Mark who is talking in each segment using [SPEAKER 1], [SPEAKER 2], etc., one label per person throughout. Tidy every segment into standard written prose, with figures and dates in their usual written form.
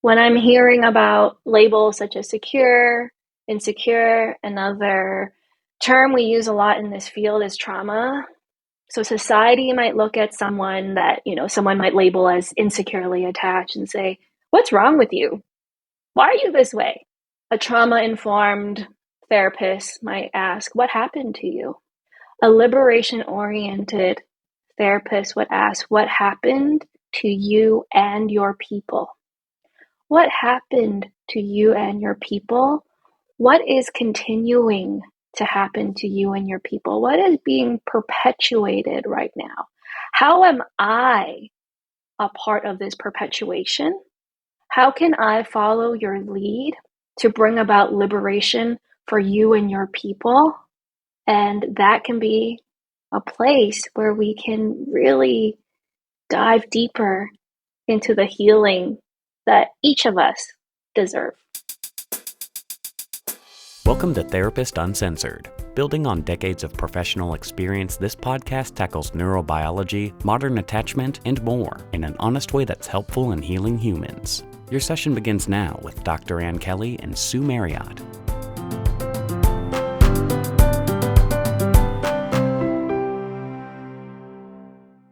[SPEAKER 1] When I'm hearing about labels such as secure, insecure, another term we use a lot in this field is trauma. So society might look at someone that, someone might label as insecurely attached and say, "What's wrong with you? Why are you this way?" A trauma-informed therapist might ask, "What happened to you?" A liberation-oriented therapist would ask, "What happened to you and your people? What happened to you and your people? What is continuing to happen to you and your people? What is being perpetuated right now? How am I a part of this perpetuation? How can I follow your lead to bring about liberation for you and your people?" And that can be a place where we can really dive deeper into the healing that each of us deserve.
[SPEAKER 2] Welcome to Therapist Uncensored. Building on decades of professional experience, this podcast tackles neurobiology, modern attachment, and more in an honest way that's helpful in healing humans. Your session begins now with Dr. Ann Kelly and Sue Marriott.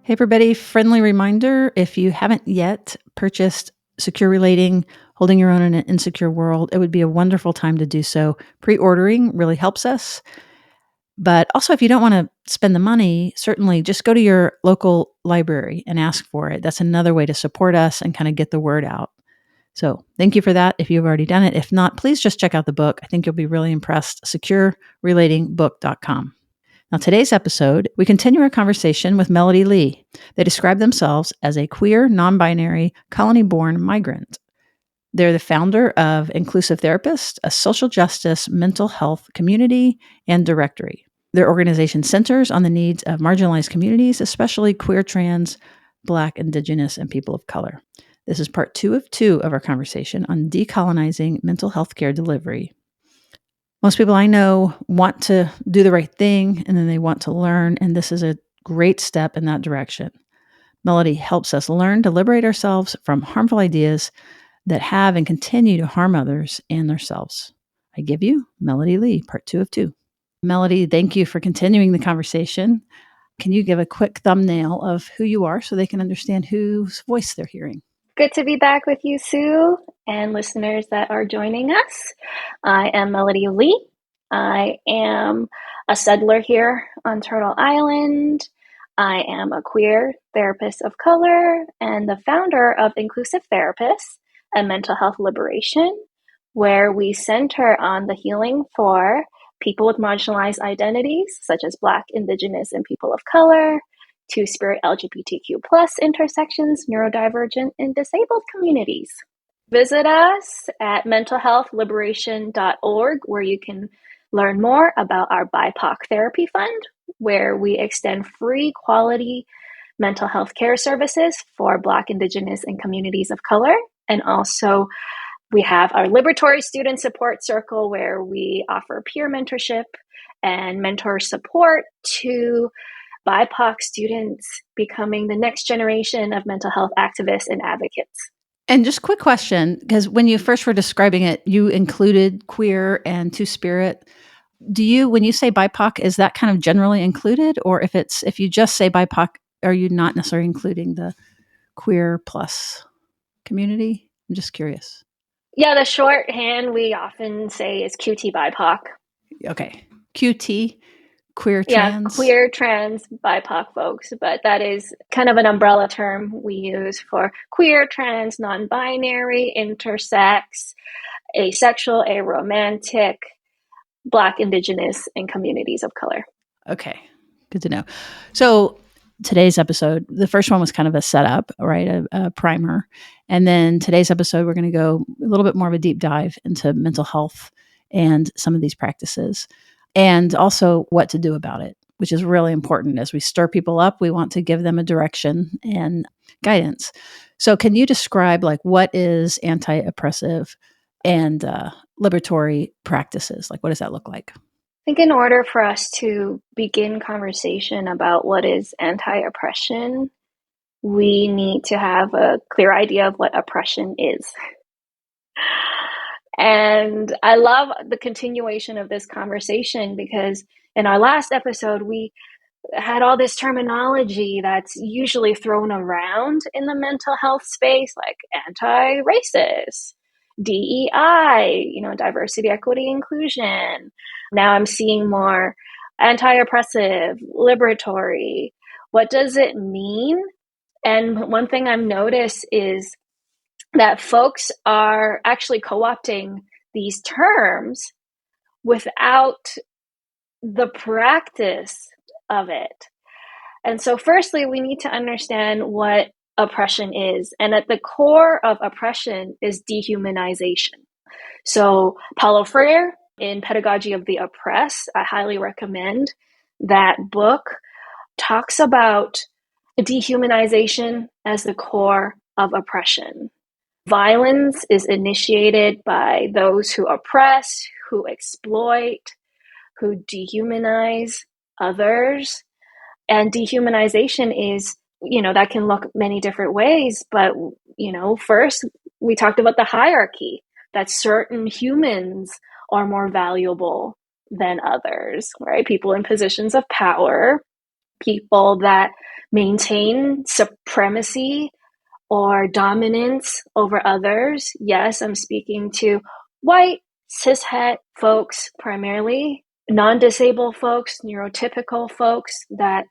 [SPEAKER 3] Hey everybody, friendly reminder, if you haven't yet purchased Secure Relating, Holding Your Own in an Insecure World, it would be a wonderful time to do so. Pre-ordering really helps us. But also, if you don't want to spend the money, certainly just go to your local library and ask for it. That's another way to support us and kind of get the word out. So thank you for that if you've already done it. If not, please just check out the book. I think you'll be really impressed. SecureRelatingBook.com. Now, today's episode, we continue our conversation with Melody Lee. They describe themselves as a queer, non-binary, colony-born migrant. They're the founder of Inclusive Therapist, a social justice mental health community and directory. Their organization centers on the needs of marginalized communities, especially queer, trans, Black, Indigenous, and people of color. This is part 2 of our conversation on decolonizing mental health care delivery. Most people I know want to do the right thing, and then they want to learn, and this is a great step in that direction. Melody helps us learn to liberate ourselves from harmful ideas that have and continue to harm others and themselves. I give you Melody Lee, part 2. Melody, thank you for continuing the conversation. Can you give a quick thumbnail of who you are so they can understand whose voice they're hearing?
[SPEAKER 1] Good to be back with you, Sue, and listeners that are joining us. I am Melody Lee. I am a settler here on Turtle Island. I am a queer therapist of color and the founder of Inclusive Therapists and Mental Health Liberation, where we center on the healing for people with marginalized identities, such as Black, Indigenous, and people of color, Two-Spirit LGBTQ+ intersections, neurodivergent, and disabled communities. Visit us at mentalhealthliberation.org, where you can learn more about our BIPOC Therapy Fund, where we extend free quality mental health care services for Black, Indigenous, and communities of color. And also, we have our Liberatory Student Support Circle, where we offer peer mentorship and mentor support to BIPOC students becoming the next generation of mental health activists and advocates.
[SPEAKER 3] And just quick question, because when you first were describing it, you included queer and Two-Spirit. When you say BIPOC, is that kind of generally included? Or if you just say BIPOC, are you not necessarily including the queer plus community? I'm just curious.
[SPEAKER 1] Yeah, the shorthand we often say is QT BIPOC.
[SPEAKER 3] Okay. QT, queer, trans.
[SPEAKER 1] Yeah, queer, trans, BIPOC folks, but that is kind of an umbrella term we use for queer, trans, non-binary, intersex, asexual, aromantic, Black, Indigenous, and communities of color.
[SPEAKER 3] Okay, good to know. So today's episode, the first one was kind of a setup, right? A primer. And then today's episode, we're going to go a little bit more of a deep dive into mental health and some of these practices, and also what to do about it, which is really important. As we stir people up, we want to give them a direction and guidance. So can you describe what is anti-oppressive and liberatory practices? What does that look like?
[SPEAKER 1] I think in order for us to begin conversation about what is anti-oppression, we need to have a clear idea of what oppression is. And I love the continuation of this conversation because in our last episode, we had all this terminology that's usually thrown around in the mental health space, like anti-racist, DEI, diversity, equity, inclusion. Now I'm seeing more anti-oppressive, liberatory. What does it mean? And one thing I've noticed is that folks are actually co-opting these terms without the practice of it. And so, firstly, we need to understand what oppression is. And at the core of oppression is dehumanization. So, Paulo Freire, in Pedagogy of the Oppressed, I highly recommend that book, talks about dehumanization as the core of oppression. Violence is initiated by those who oppress, who exploit, who dehumanize others. And dehumanization is, that can look many different ways. But, first, we talked about the hierarchy, that certain humans are more valuable than others, right? People in positions of power, people that maintain supremacy or dominance over others. Yes, I'm speaking to white, cishet folks primarily, non-disabled folks, neurotypical folks that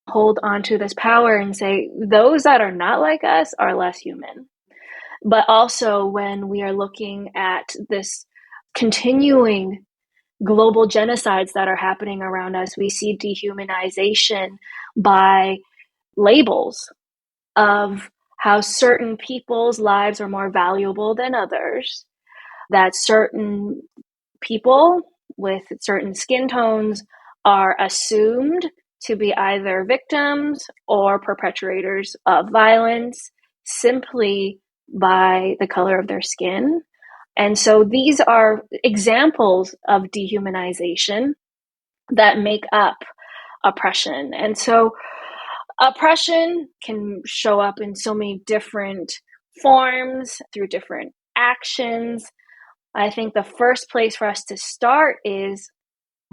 [SPEAKER 1] hold on to this power and say, those that are not like us are less human. But also when we are looking at this continuing global genocides that are happening around us, we see dehumanization by labels of how certain people's lives are more valuable than others, that certain people with certain skin tones are assumed to be either victims or perpetrators of violence simply by the color of their skin. And so these are examples of dehumanization that make up oppression. And so oppression can show up in so many different forms through different actions. I think the first place for us to start is,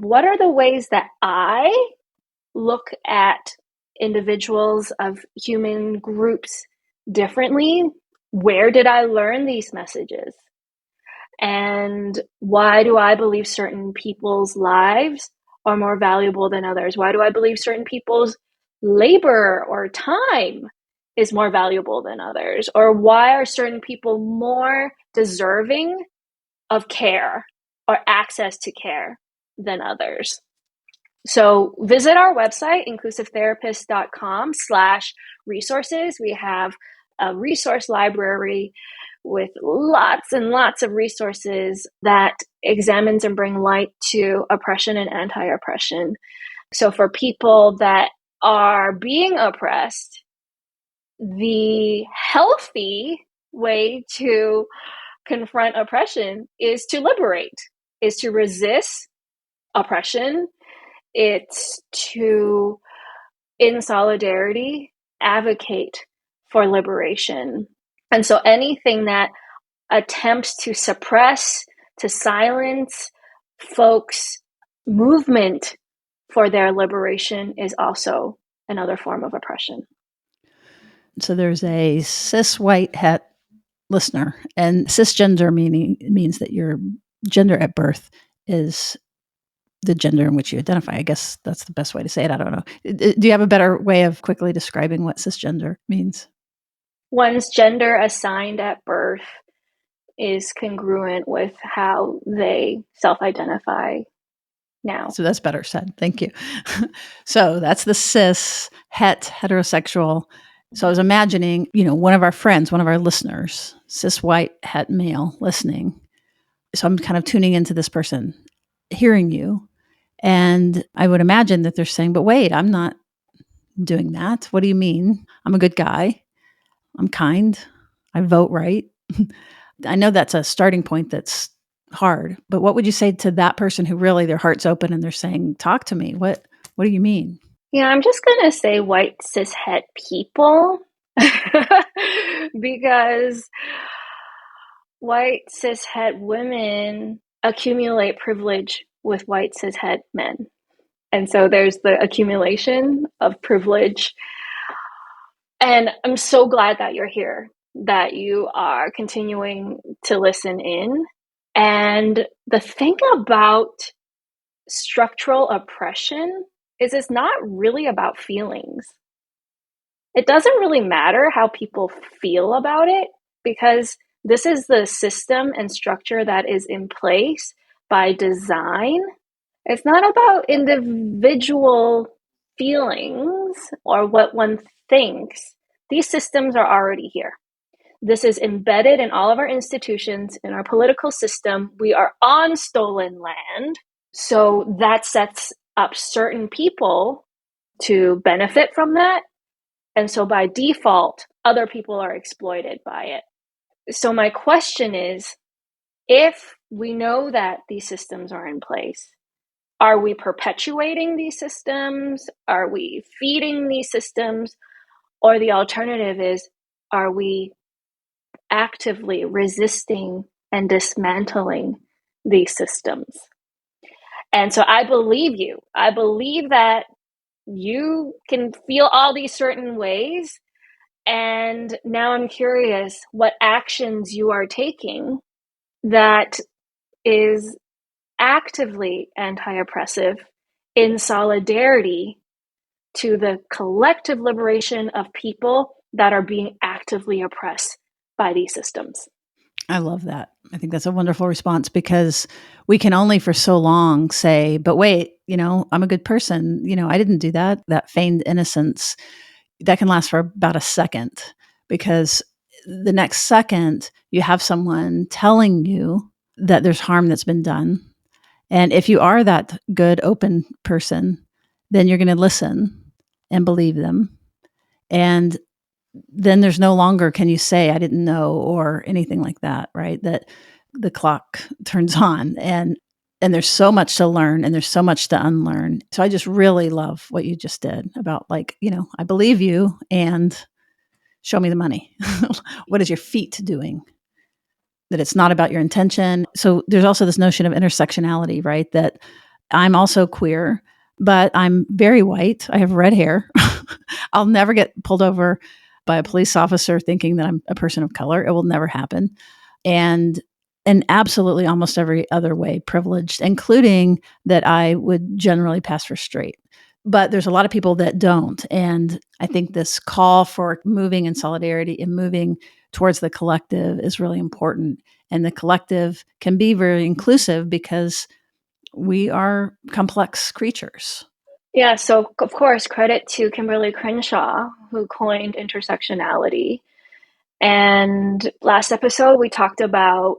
[SPEAKER 1] what are the ways that I look at individuals of human groups differently? Where did I learn these messages? And why do I believe certain people's lives are more valuable than others? Why do I believe certain people's labor or time is more valuable than others? Or why are certain people more deserving of care or access to care than others? So visit our website, inclusivetherapist.com/resources. We have a resource library with lots and lots of resources that examines and bring light to oppression and anti-oppression. So for people that are being oppressed, the healthy way to confront oppression is to liberate, is to resist oppression. It's to, in solidarity, advocate for liberation. And so anything that attempts to suppress, to silence folks' movement for their liberation is also another form of oppression.
[SPEAKER 3] So there's a cis white het listener, and cisgender means that your gender at birth is the gender in which you identify. I guess that's the best way to say it. I don't know. Do you have a better way of quickly describing what cisgender means?
[SPEAKER 1] One's gender assigned at birth is congruent with how they self-identify now.
[SPEAKER 3] So that's better said. Thank you. So that's the cis, heterosexual. So I was imagining, one of our friends, one of our listeners, cis white het male listening. So I'm kind of tuning into this person, hearing you. And I would imagine that they're saying, but wait, I'm not doing that. What do you mean? I'm a good guy. I'm kind. I vote right. I know that's a starting point that's hard, but what would you say to that person who really their heart's open and they're saying, talk to me. What do you mean?
[SPEAKER 1] Yeah, I'm just going to say white cis het people because white cishet women accumulate privilege with white cishet men. And so there's the accumulation of privilege. And I'm so glad that you're here, that you are continuing to listen in. And the thing about structural oppression is it's not really about feelings. It doesn't really matter how people feel about it because this is the system and structure that is in place by design. It's not about individual feelings or what one thinks. These systems are already here. This is embedded in all of our institutions, in our political system. We are on stolen land. So that sets up certain people to benefit from that. And so by default, other people are exploited by it. So my question is, if we know that these systems are in place, are we perpetuating these systems? Are we feeding these systems? Or the alternative is, are we actively resisting and dismantling these systems? And so I believe you. I believe that you can feel all these certain ways. And now I'm curious what actions you are taking that is actively anti-oppressive in solidarity to the collective liberation of people that are being actively oppressed by these systems.
[SPEAKER 3] I love that. I think that's a wonderful response because we can only for so long say, but wait, I'm a good person. I didn't do that. That feigned innocence, that can last for about a second because the next second you have someone telling you that there's harm that's been done. And if you are that good, open person, then you're going to listen and believe them. And then there's no longer can you say I didn't know or anything like that, right? That the clock turns on and there's so much to learn and there's so much to unlearn. So I just really love what you just did about I believe you and show me the money. What is your feet doing? That it's not about your intention. So there's also this notion of intersectionality, right? That I'm also queer, but I'm very white. I have red hair. I'll never get pulled over by a police officer thinking that I'm a person of color. It will never happen. And absolutely almost every other way privileged, including that I would generally pass for straight. But there's a lot of people that don't. And I think this call for moving in solidarity and moving towards the collective is really important. And the collective can be very inclusive because we are complex creatures.
[SPEAKER 1] Yeah, so of course, credit to Kimberly Crenshaw, who coined intersectionality. And last episode, we talked about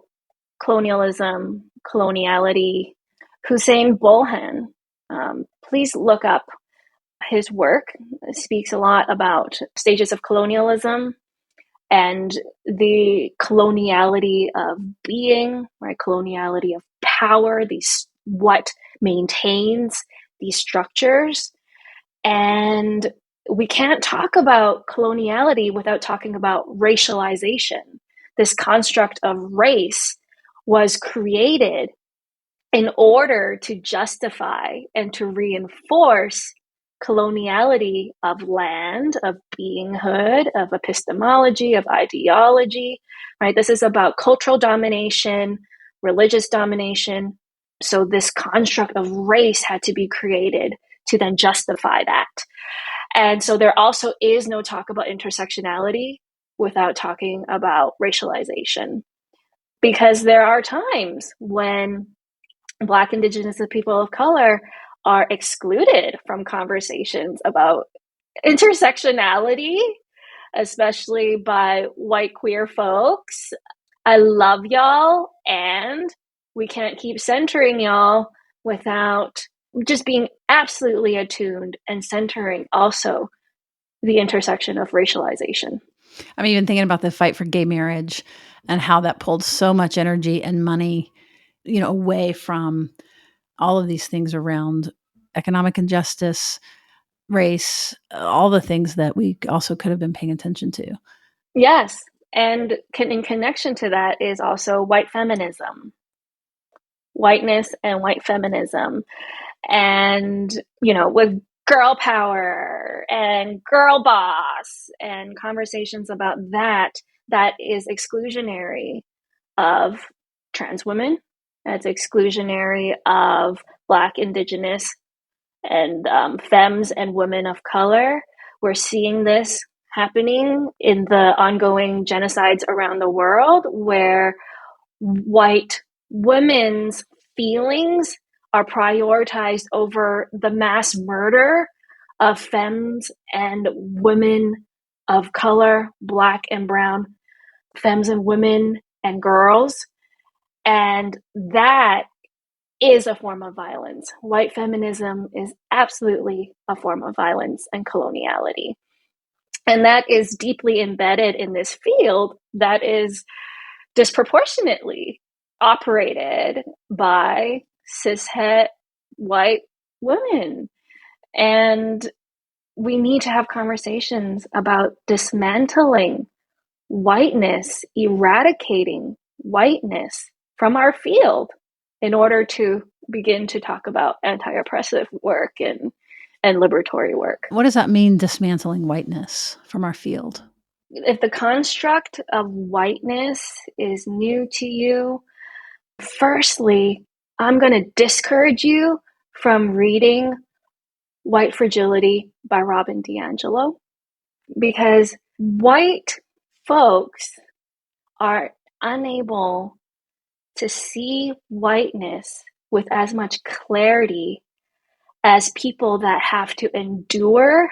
[SPEAKER 1] colonialism, coloniality. Hussein Bolhan, please look up his work. It speaks a lot about stages of colonialism and the coloniality of being, right? Coloniality of power, what maintains these structures. And we can't talk about coloniality without talking about racialization. This construct of race was created in order to justify and to reinforce coloniality of land, of beinghood, of epistemology, of ideology, right? This is about cultural domination, religious domination. So this construct of race had to be created to then justify that. And so there also is no talk about intersectionality without talking about racialization, because there are times when Black, Indigenous, and people of color are excluded from conversations about intersectionality, especially by white queer folks. I love y'all, and we can't keep centering y'all without just being absolutely attuned and centering also the intersection of racialization.
[SPEAKER 3] I'm even thinking about the fight for gay marriage and how that pulled so much energy and money, away from all of these things around economic injustice, race, all the things that we also could have been paying attention to.
[SPEAKER 1] Yes. And in connection to that is also white feminism, whiteness and white feminism. And, with girl power and girl boss and conversations about that is exclusionary of trans women. That's exclusionary of Black, Indigenous, and femmes and women of color. We're seeing this happening in the ongoing genocides around the world, where white women's feelings are prioritized over the mass murder of femmes and women of color, Black and brown femmes and women and girls. And that is a form of violence. White feminism is absolutely a form of violence and coloniality. And that is deeply embedded in this field that is disproportionately operated by cishet white women. And we need to have conversations about dismantling whiteness, eradicating whiteness from our field in order to begin to talk about anti-oppressive work and liberatory work.
[SPEAKER 3] What does that mean, dismantling whiteness from our field?
[SPEAKER 1] If the construct of whiteness is new to you, firstly, I'm going to discourage you from reading White Fragility by Robin DiAngelo, because white folks are unable to see whiteness with as much clarity as people that have to endure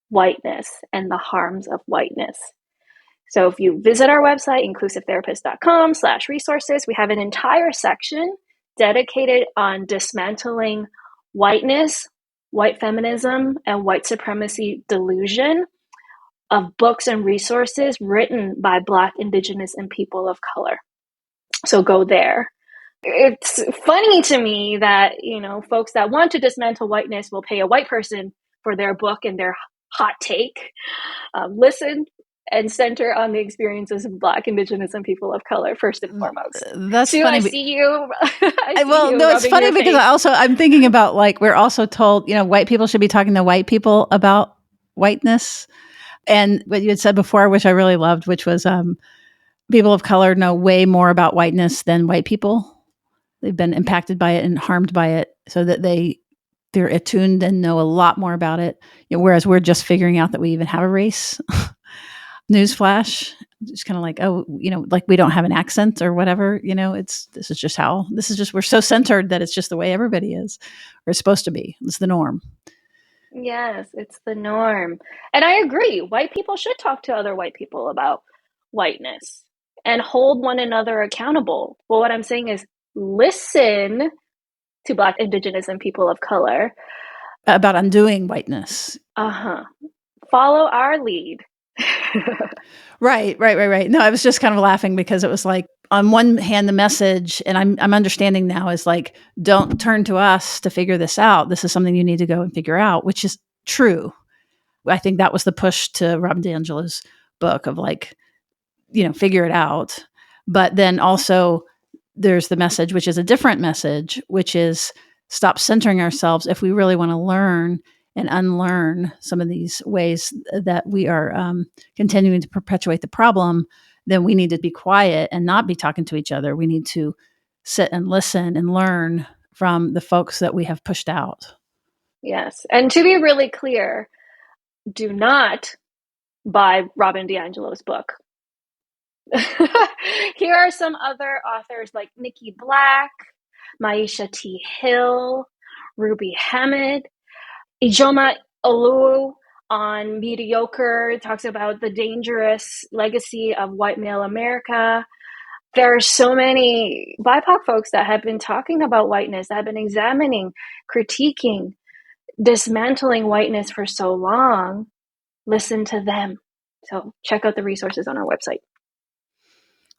[SPEAKER 1] whiteness and the harms of whiteness. So if you visit our website, inclusivetherapist.com/resources, we have an entire section dedicated on dismantling whiteness, white feminism, and white supremacy delusion, of books and resources written by Black, Indigenous, and people of color. So go there. It's funny to me that, folks that want to dismantle whiteness will pay a white person for their book and their hot take. Listen and center on the experiences of Black, Indigenous, and people of color first and foremost.
[SPEAKER 3] That's
[SPEAKER 1] Sue,
[SPEAKER 3] funny.
[SPEAKER 1] I see you.
[SPEAKER 3] It's funny because I'm thinking about, like, we're also told, white people should be talking to white people about whiteness. And what you had said before, which I really loved, which was people of color know way more about whiteness than white people. They've been impacted by it and harmed by it, so that they're attuned and know a lot more about it. Whereas we're just figuring out that we even have a race. Newsflash. It's kind of like, like we don't have an accent or whatever. We're so centered that it's just the way everybody is, or it's supposed to be. It's the norm.
[SPEAKER 1] Yes, it's the norm. And I agree. White people should talk to other white people about whiteness and hold one another accountable. Well, what I'm saying is listen to Black, Indigenous, and people of color
[SPEAKER 3] about undoing whiteness.
[SPEAKER 1] Follow our lead.
[SPEAKER 3] Right. No, I was just kind of laughing because it was like, on one hand, the message, and I'm understanding now, is like, don't turn to us to figure this out. This is something you need to go and figure out, which is true. I think that was the push to Robin DiAngelo's book of, like, figure it out. But then also there's the message, which is a different message, which is stop centering ourselves. If we really want to learn and unlearn some of these ways that we are continuing to perpetuate the problem, then we need to be quiet and not be talking to each other. We need to sit and listen and learn from the folks that we have pushed out.
[SPEAKER 1] Yes. And to be really clear, do not buy Robin DiAngelo's book. Here are some other authors like Nikki Black, Maisha T. Hill, Ruby Hamid, Ijoma Oluo on Mediocre talks about the dangerous legacy of white male America. There are so many BIPOC folks that have been talking about whiteness, that have been examining, critiquing, dismantling whiteness for so long. Listen to them. So check out the resources on our website.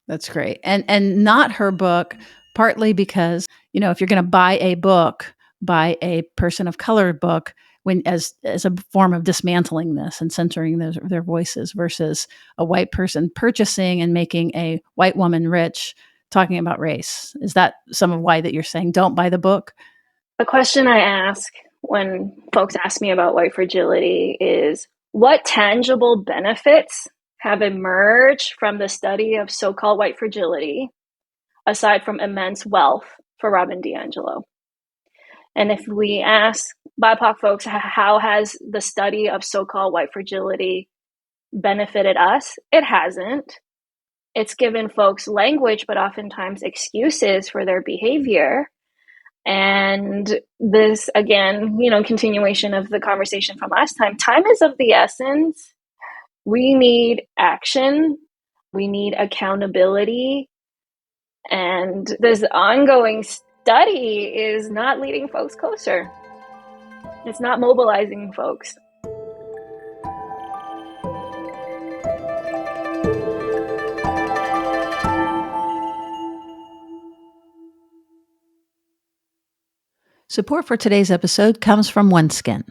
[SPEAKER 3] That's great. And not her book, partly because, if you're going to buy a book, buy a person of color book, when as a form of dismantling this and censoring their voices, versus a white person purchasing and making a white woman rich talking about race? Is that some of why that you're saying don't buy the book?
[SPEAKER 1] The question I ask when folks ask me about white fragility is, what tangible benefits have emerged from the study of so-called white fragility, aside from immense wealth for Robin DiAngelo? And if we ask BIPOC folks, how has the study of so-called white fragility benefited us? It hasn't. It's given folks language, but oftentimes excuses for their behavior. And this, again, continuation of the conversation from last time is of the essence. We need action. We need accountability. And this ongoing study is not leading folks closer. It's not mobilizing folks.
[SPEAKER 3] Support for today's episode comes from OneSkin.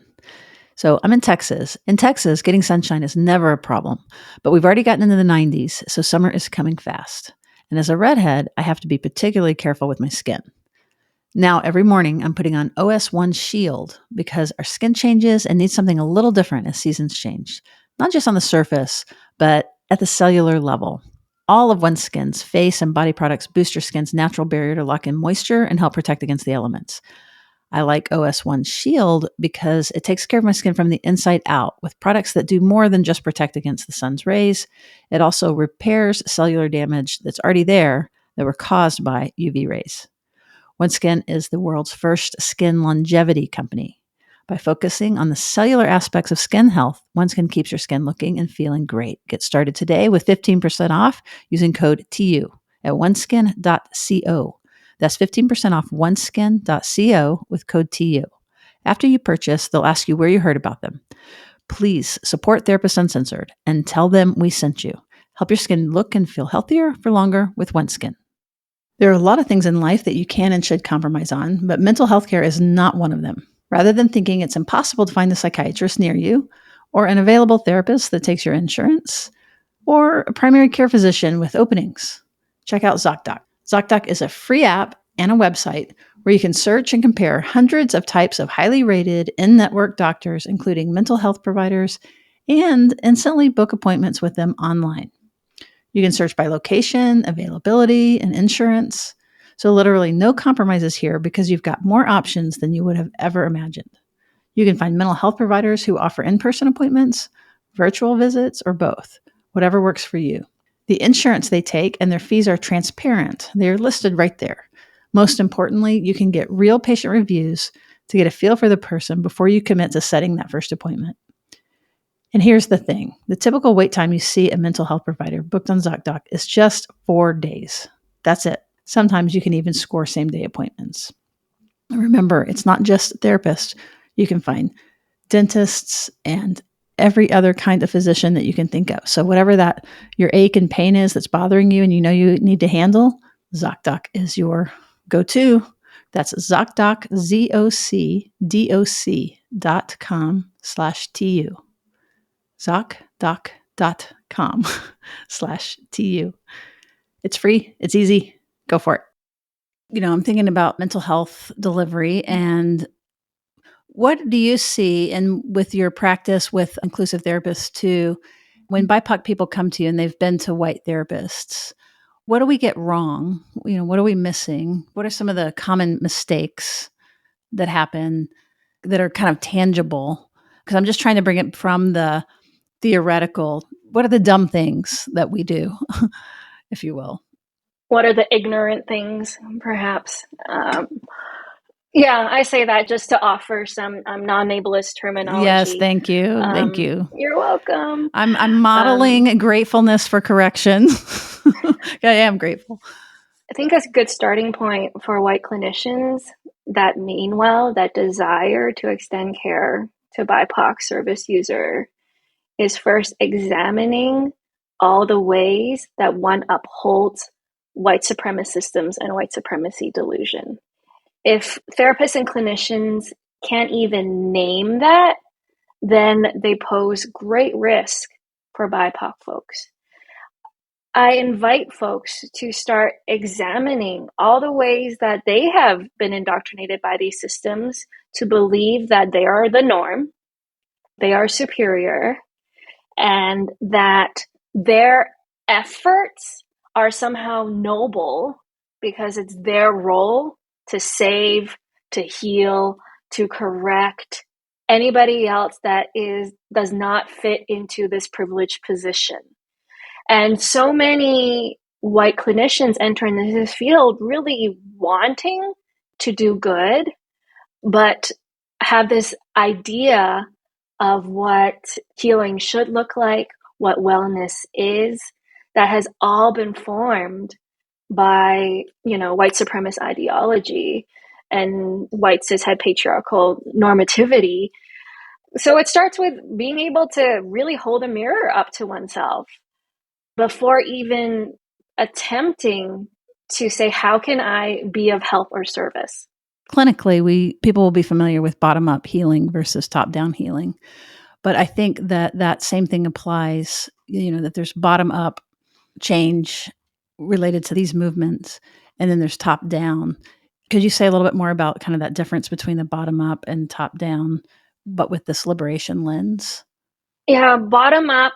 [SPEAKER 3] So I'm in Texas. In Texas, getting sunshine is never a problem, but we've already gotten into the 90s, so summer is coming fast. And as a redhead, I have to be particularly careful with my skin. Now, every morning, I'm putting on OS1 Shield because our skin changes and needs something a little different as seasons change, not just on the surface, but at the cellular level. All of OneSkin's face and body products boost your skin's natural barrier to lock in moisture and help protect against the elements. I like OS1 Shield because it takes care of my skin from the inside out with products that do more than just protect against the sun's rays. It also repairs cellular damage that's already there that were caused by UV rays. OneSkin is the world's first skin longevity company. By focusing on the cellular aspects of skin health, OneSkin keeps your skin looking and feeling great. Get started today with 15% off using code TU at oneskin.co. That's 15% off oneskin.co with code TU. After you purchase, they'll ask you where you heard about them. Please support Therapists Uncensored and tell them we sent you. Help your skin look and feel healthier for longer with OneSkin. There are a lot of things in life that you can and should compromise on, but mental health care is not one of them. Rather than thinking it's impossible to find a psychiatrist near you, or an available therapist that takes your insurance, or a primary care physician with openings, check out ZocDoc. ZocDoc is a free app and a website where you can search and compare hundreds of types of highly rated in-network doctors, including mental health providers, and instantly book appointments with them online. You can search by location, availability, and insurance. So literally no compromises here because you've got more options than you would have ever imagined. You can find mental health providers who offer in-person appointments, virtual visits, or both, whatever works for you. The insurance they take and their fees are transparent. They are listed right there. Most importantly, you can get real patient reviews to get a feel for the person before you commit to setting that first appointment. And here's the thing. The typical wait time you see a mental health provider booked on ZocDoc is just 4 days. That's it. Sometimes you can even score same-day appointments. Remember, it's not just therapists. You can find dentists and every other kind of physician that you can think of. So whatever that your ache and pain is that's bothering you and you know you need to handle, ZocDoc is your go-to. That's ZocDoc, ZocDoc.com/TU. ZocDoc.com/TU. It's free. It's easy. Go for it. I'm thinking about mental health delivery, and what do you see with your practice with inclusive therapists too, when BIPOC people come to you and they've been to white therapists? What do we get wrong? What are we missing? What are some of the common mistakes that happen that are kind of tangible? Because I'm just trying to bring it from the theoretical. What are the dumb things that we do, if you will?
[SPEAKER 1] What are the ignorant things, perhaps? Yeah, I say that just to offer some non-ableist terminology.
[SPEAKER 3] Yes, thank you. Thank you.
[SPEAKER 1] You're welcome.
[SPEAKER 3] I'm modeling gratefulness for correction. I am grateful.
[SPEAKER 1] I think a good starting point for white clinicians that mean well, that desire to extend care to BIPOC service user, is first examining all the ways that one upholds white supremacist systems and white supremacy delusion. If therapists and clinicians can't even name that, then they pose great risk for BIPOC folks. I invite folks to start examining all the ways that they have been indoctrinated by these systems to believe that they are the norm, they are superior, and that their efforts are somehow noble because it's their role to save, to heal, to correct anybody else that does not fit into this privileged position. And so many white clinicians enter into this field really wanting to do good, but have this idea of what healing should look like, what wellness is, that has all been formed by, white supremacist ideology and white cishet patriarchal normativity. So it starts with being able to really hold a mirror up to oneself before even attempting to say, how can I be of help or service?
[SPEAKER 3] Clinically, people will be familiar with bottom-up healing versus top-down healing. But I think that same thing applies, that there's bottom-up change related to these movements, and then there's top-down. Could you say a little bit more about kind of that difference between the bottom-up and top-down, but with this liberation lens?
[SPEAKER 1] Yeah, bottom-up,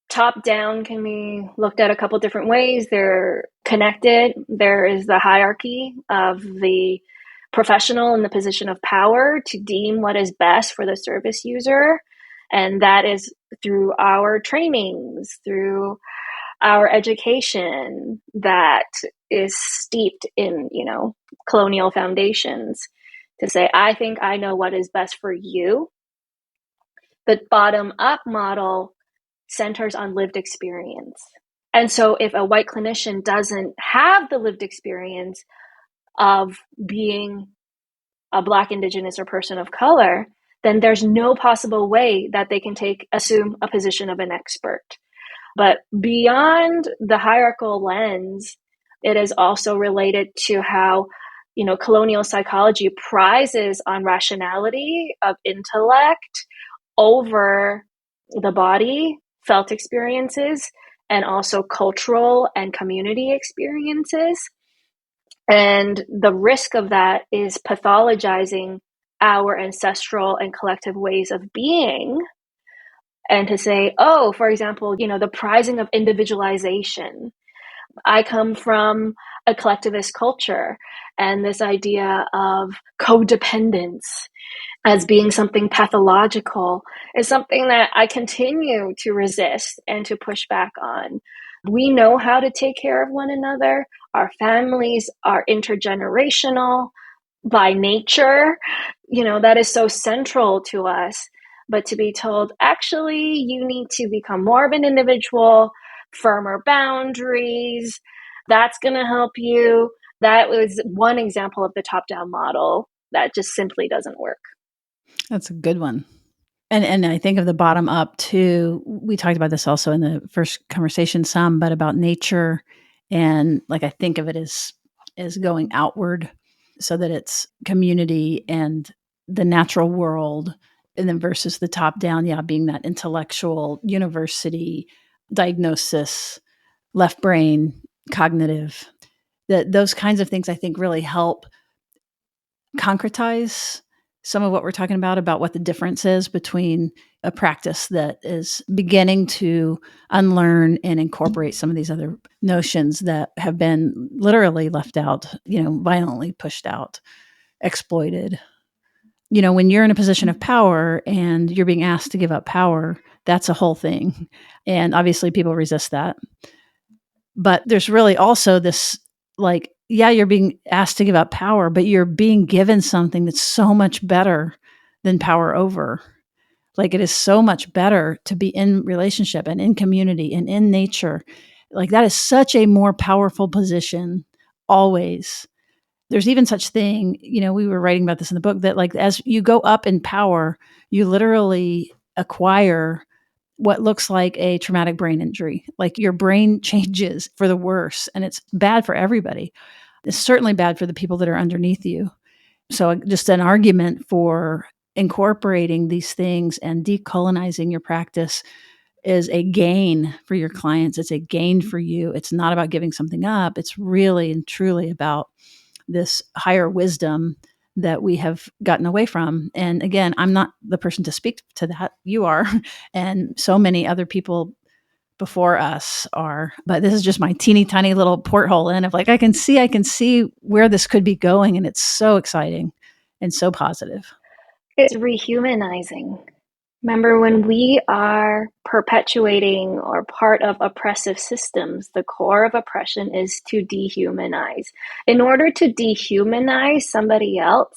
[SPEAKER 1] top-down can be looked at a couple different ways. They're connected. There is the hierarchy of the professional in the position of power to deem what is best for the service user. And that is through our trainings, through our education that is steeped in, colonial foundations to say, I think I know what is best for you. The bottom-up model centers on lived experience. And so if a white clinician doesn't have the lived experience of being a Black, Indigenous, or person of color, then there's no possible way that they can assume a position of an expert. But beyond the hierarchical lens, it is also related to how, colonial psychology prizes on rationality of intellect over the body, felt experiences, and also cultural and community experiences. And the risk of that is pathologizing our ancestral and collective ways of being. And to say, for example, the prizing of individualization. I come from a collectivist culture, and this idea of codependence as being something pathological is something that I continue to resist and to push back on. We know how to take care of one another. Our families are intergenerational by nature. That is so central to us. But to be told, actually, you need to become more of an individual, firmer boundaries, that's going to help you. That was one example of the top-down model that just simply doesn't work.
[SPEAKER 3] That's a good one. And I think of the bottom up too. We talked about this also in the first conversation some, but about nature. And I think of it as going outward so that it's community and the natural world. And then versus the top down, being that intellectual university diagnosis, left brain, cognitive, those kinds of things I think really help concretize some of what we're talking about what the difference is between a practice that is beginning to unlearn and incorporate some of these other notions that have been literally left out, violently pushed out, exploited. When you're in a position of power and you're being asked to give up power, that's a whole thing. And obviously people resist that. But there's really also this you're being asked to give up power, but you're being given something that's so much better than power over. It is so much better to be in relationship and in community and in nature. That is such a more powerful position always. There's even such thing, we were writing about this in the book, that as you go up in power, you literally acquire what looks like a traumatic brain injury. Your brain changes for the worse, and it's bad for everybody. It's certainly bad for the people that are underneath you. So just an argument for incorporating these things and decolonizing your practice is a gain for your clients. It's a gain for you. It's not about giving something up. It's really and truly about this higher wisdom that we have gotten away from. And again, I'm not the person to speak to that. You are, and so many other people before us are. But this is just my teeny tiny little porthole in of like, I can see where this could be going. And it's so exciting and so positive.
[SPEAKER 1] It's rehumanizing. Remember, when we are perpetuating or part of oppressive systems, the core of oppression is to dehumanize. In order to dehumanize somebody else,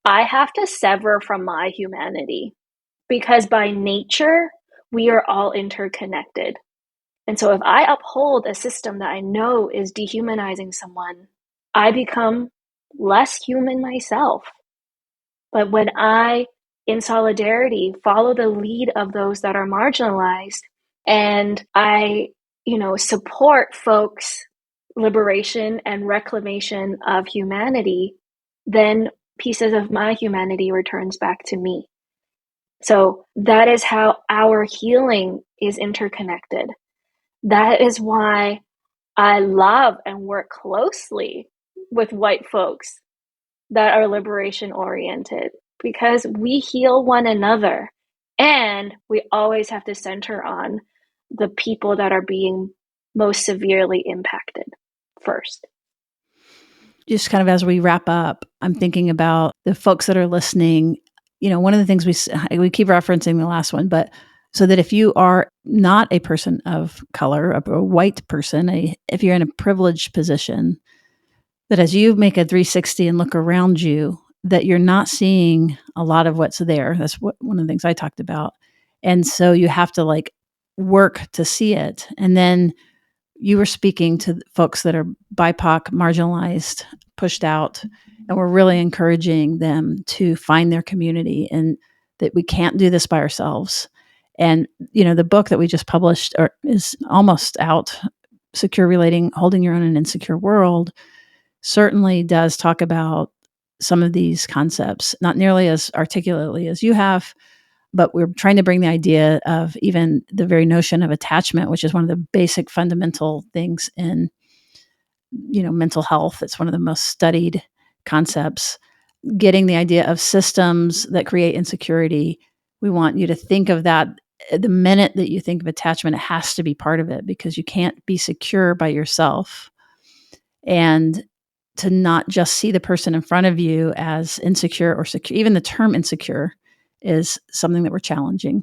[SPEAKER 1] I have to sever from my humanity because by nature, we are all interconnected. And so if I uphold a system that I know is dehumanizing someone, I become less human myself. But when I, in solidarity, follow the lead of those that are marginalized, and I, support folks' liberation and reclamation of humanity, then pieces of my humanity returns back to me. So that is how our healing is interconnected. That is why I love and work closely with white folks that are liberation oriented, because we heal one another, and we always have to center on the people that are being most severely impacted first.
[SPEAKER 3] Just kind of as we wrap up, I'm thinking about the folks that are listening. One of the things we keep referencing the last one, but so that if you are not a person of color, a white person, if you're in a privileged position, that as you make a 360 and look around you, that you're not seeing a lot of what's there. That's one of the things I talked about. And so you have to work to see it. And then you were speaking to folks that are BIPOC, marginalized, pushed out, and we're really encouraging them to find their community, and that we can't do this by ourselves. And, the book that we just published is almost out, Secure Relating, Holding Your Own in an Insecure World, certainly does talk about some of these concepts, not nearly as articulately as you have, but we're trying to bring the idea of even the very notion of attachment, which is one of the basic fundamental things in, mental health. It's one of the most studied concepts. Getting the idea of systems that create insecurity. We want you to think of that. The minute that you think of attachment, it has to be part of it, because you can't be secure by yourself. And to not just see the person in front of you as insecure or secure. Even the term insecure is something that we're challenging.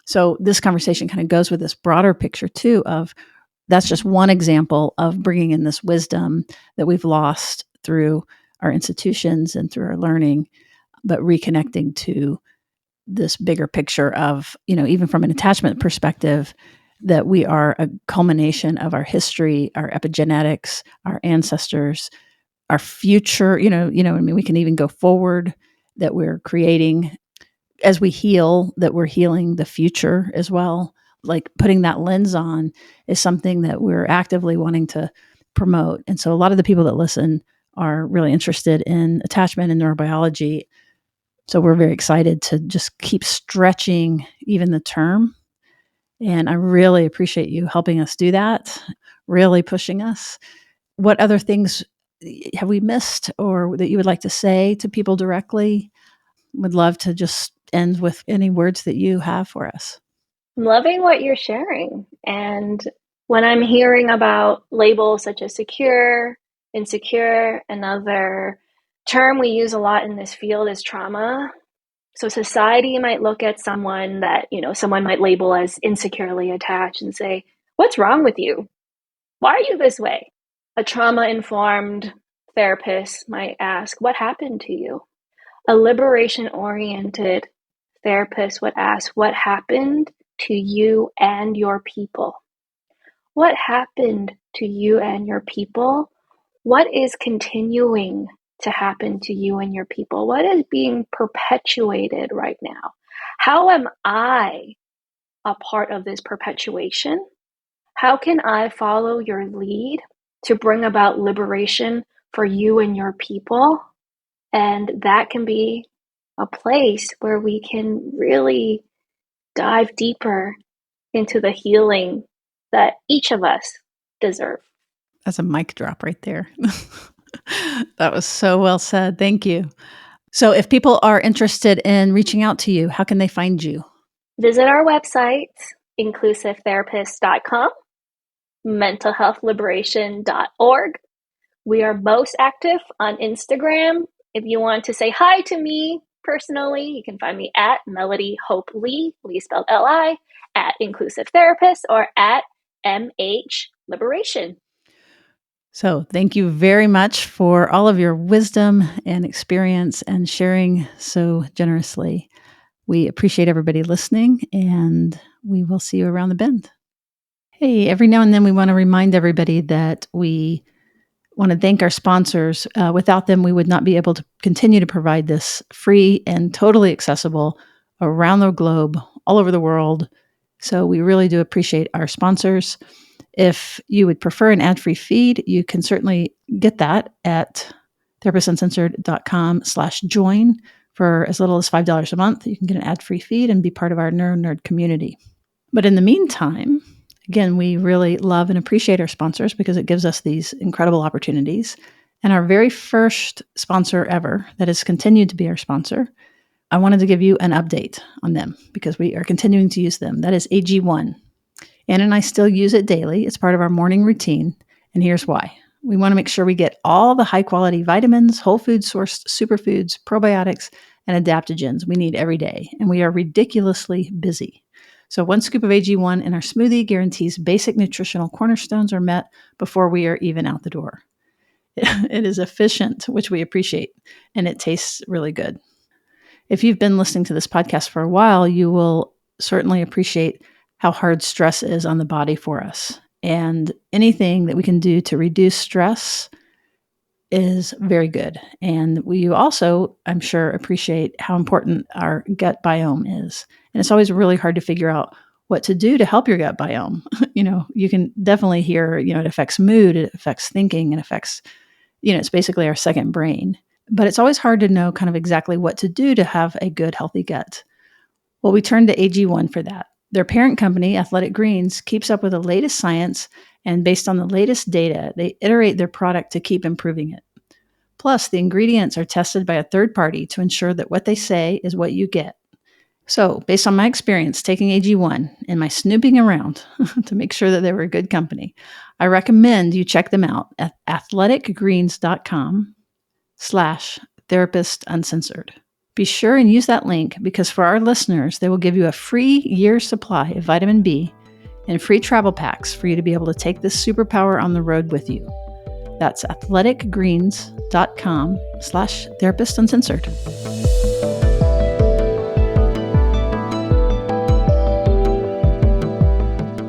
[SPEAKER 3] So this conversation kind of goes with this broader picture too of that's just one example of bringing in this wisdom that we've lost through our institutions and through our learning, but reconnecting to this bigger picture of, even from an attachment perspective, that we are a culmination of our history, our epigenetics, our ancestors, our future, we can even go forward, that we're creating as we heal, that we're healing the future as well. Like putting that lens on is something that we're actively wanting to promote. And so a lot of the people that listen are really interested in attachment and neurobiology. So we're very excited to just keep stretching even the term. And I really appreciate you helping us do that, really pushing us. What other things have we missed or that you would like to say to people directly? Would love to just end with any words that you have for us.
[SPEAKER 1] I'm loving what you're sharing. And when I'm hearing about labels such as secure, insecure, another term we use a lot in this field is trauma. So society might look at someone that, someone might label as insecurely attached and say, "What's wrong with you? Why are you this way?" A trauma-informed therapist might ask, "What happened to you?" A liberation-oriented therapist would ask, "What happened to you and your people? What happened to you and your people? What is continuing to happen to you and your people? What is being perpetuated right now? How am I a part of this perpetuation? How can I follow your lead to bring about liberation for you and your people?" And that can be a place where we can really dive deeper into the healing that each of us deserve.
[SPEAKER 3] That's a mic drop right there. That was so well said. Thank you. So if people are interested in reaching out to you, how can they find you?
[SPEAKER 1] Visit our website, inclusivetherapist.com, mentalhealthliberation.org. We are most active on Instagram. If you want to say hi to me personally, you can find me at Melody Hope Lee, Lee spelled L-I, at Inclusive Therapist, or at MH Liberation.
[SPEAKER 3] So thank you very much for all of your wisdom and experience and sharing so generously. We appreciate everybody listening, and we will see you around the bend. Hey, every now and then we want to remind everybody that we want to thank our sponsors. Without them, we would not be able to continue to provide this free and totally accessible around the globe, all over the world. So we really do appreciate our sponsors. If you would prefer an ad-free feed, you can certainly get that at therapistuncensored.com/join. For as little as $5 a month, you can get an ad-free feed and be part of our Neuro Nerd community. But in the meantime, again, we really love and appreciate our sponsors because it gives us these incredible opportunities. And our very first sponsor ever, that has continued to be our sponsor, I wanted to give you an update on them because we are continuing to use them. That is AG1. Ann and I still use it daily. It's part of our morning routine. And here's why. We want to make sure we get all the high quality vitamins, whole food sourced superfoods, probiotics, and adaptogens we need every day. And we are ridiculously busy. So 1 scoop of AG1 in our smoothie guarantees basic nutritional cornerstones are met before we are even out the door. It is efficient, which we appreciate, and it tastes really good. If you've been listening to this podcast for a while, you will certainly appreciate how hard stress is on the body for us. And anything that we can do to reduce stress is very good. And we also, I'm sure, appreciate how important our gut biome is. And it's always really hard to figure out what to do to help your gut biome. You can definitely hear, it affects mood, it affects thinking, it affects, it's basically our second brain. But it's always hard to know kind of exactly what to do to have a good, healthy gut. Well, we turn to AG1 for that. Their parent company, Athletic Greens, keeps up with the latest science, and based on the latest data, they iterate their product to keep improving it. Plus, the ingredients are tested by a third party to ensure that what they say is what you get. So, based on my experience taking AG1 and my snooping around to make sure that they were a good company, I recommend you check them out at athleticgreens.com/therapist-uncensored. Be sure and use that link because for our listeners, they will give you a free year supply of vitamin B and free travel packs for you to be able to take this superpower on the road with you. That's athleticgreens.com/therapist-uncensored.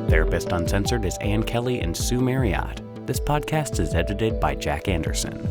[SPEAKER 2] Therapist Uncensored is Ann Kelly and Sue Marriott. This podcast is edited by Jack Anderson.